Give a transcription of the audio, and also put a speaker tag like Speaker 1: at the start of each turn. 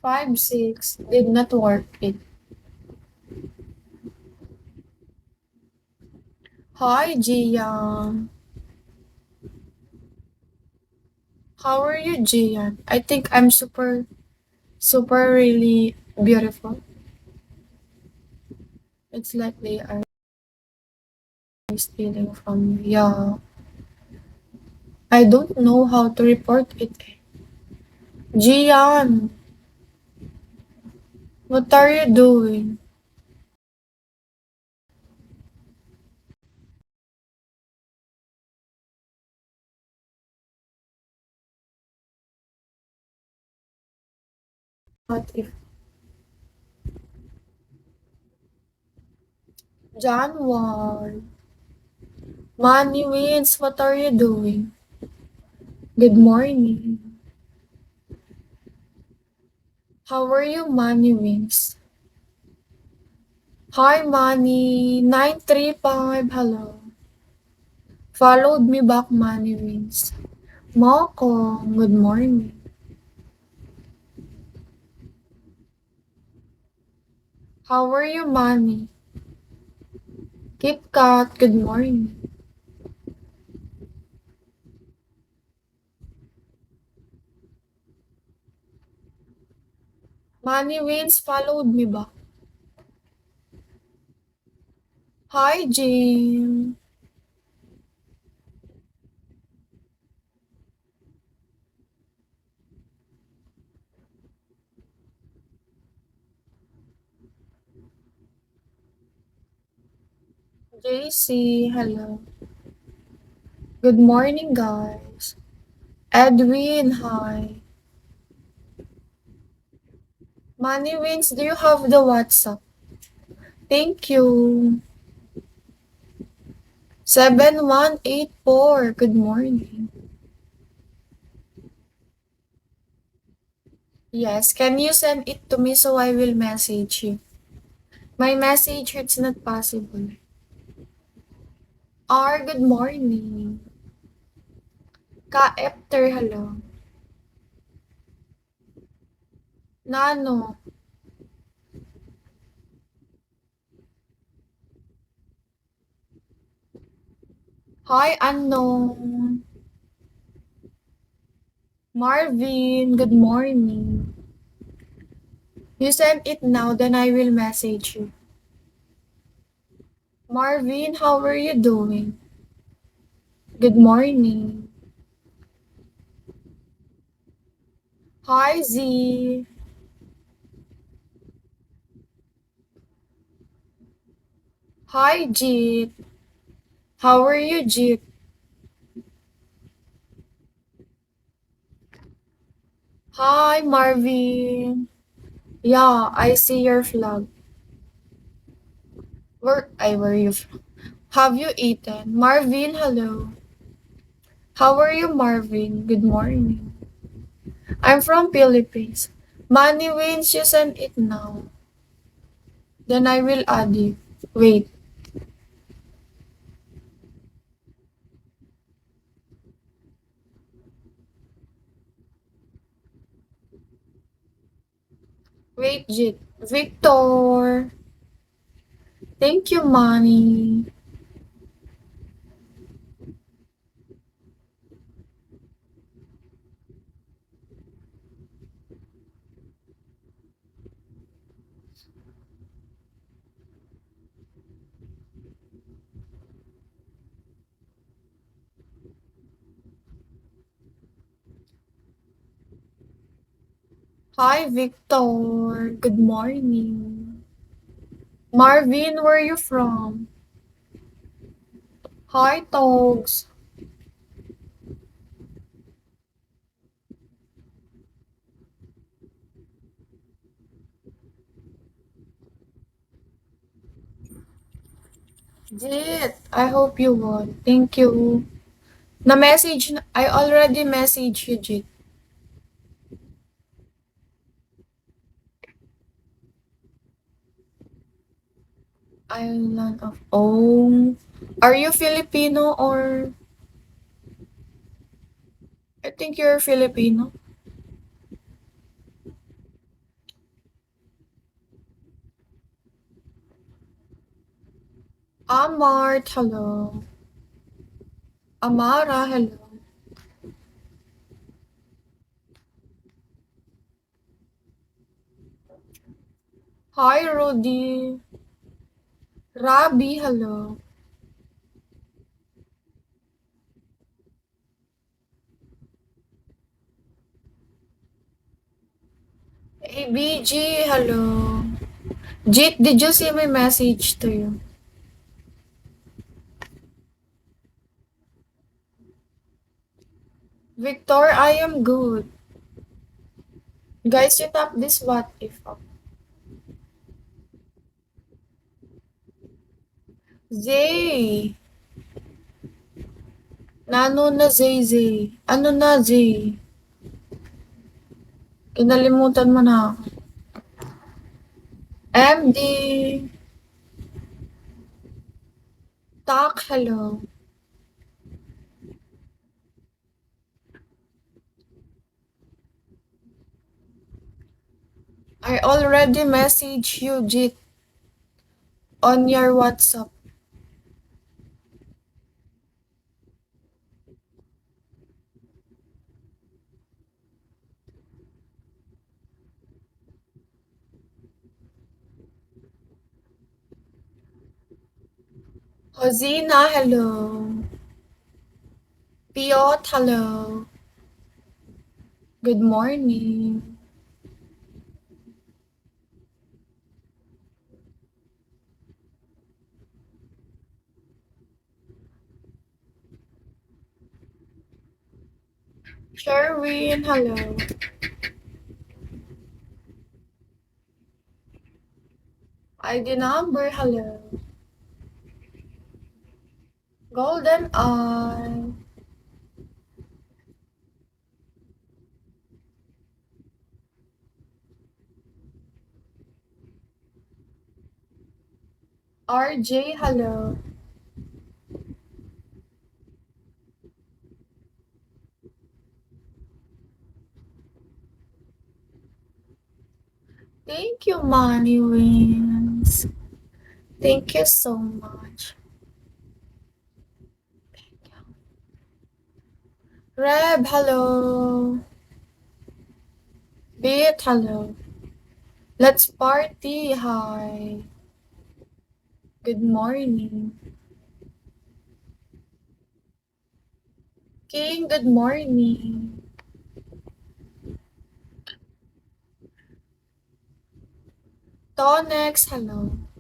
Speaker 1: 5, 6 did not work it. Hi, Gian. How are you, Gian? I think I'm super really beautiful. It's like they are stealing from me. Yeah. I don't know how to report it. Gian, what are you doing? What if January? Money wins, what are you doing? Good morning. How are you, Money Wings? Hi, Money. 935, hello. Followed me back, Money Wings. Moko, good morning. How are you, Money? Kit Kat, good morning. Money Wins followed me back. Hi, Jim. JC, hello. Good morning, guys. Edwin, hi. Money Wins, do you have the WhatsApp? Thank you. 7184, good morning. Yes, can you send it to me so I will message you? My message, it's not possible. R, good morning. Ka-Epter, hello. Nano, hi, unknown. Marvin, good morning. You send it now, then I will message you. Marvin, how are you doing? Good morning. Hi, Z. Hi, Jit. How are you, Jit? Hi, Marvin. Yeah, I see your flag. Where are you from? Have you eaten? Marvin, hello. How are you, Marvin? Good morning. I'm from Philippines. Money wins, you send it now. Then I will add you. Wait, wait, Jit. Victor. Thank you, Money. Hi, Victor. Good morning. Marvin, where are you from? Hi, Togs. Jit, I hope you won. Thank you. I already messaged you, Jit. Island of Oh. Are you Filipino or I think you're Filipino? Amart, hello. Amara, hello. Hi, Rudy. Rabi, hello. ABG, hello. Jit, did you see my message to you? Victor, I am good. Guys, you tap this what if up. Zay. Nano na Zay Zay. Ano na Zay? Kinalimutan mo na ako. MD. Tak, hello. I already messaged you, Jit, on your WhatsApp. Hosina, hello. Piot, hello. Good morning. Sherwin, hello. ID number, hello. Golden Eye. RJ, hello. Thank you, Money Wins. Thank you so much. Reb, hello. Beat, hello. Let's party, hi. Good morning. King, good morning. Tonex, hello.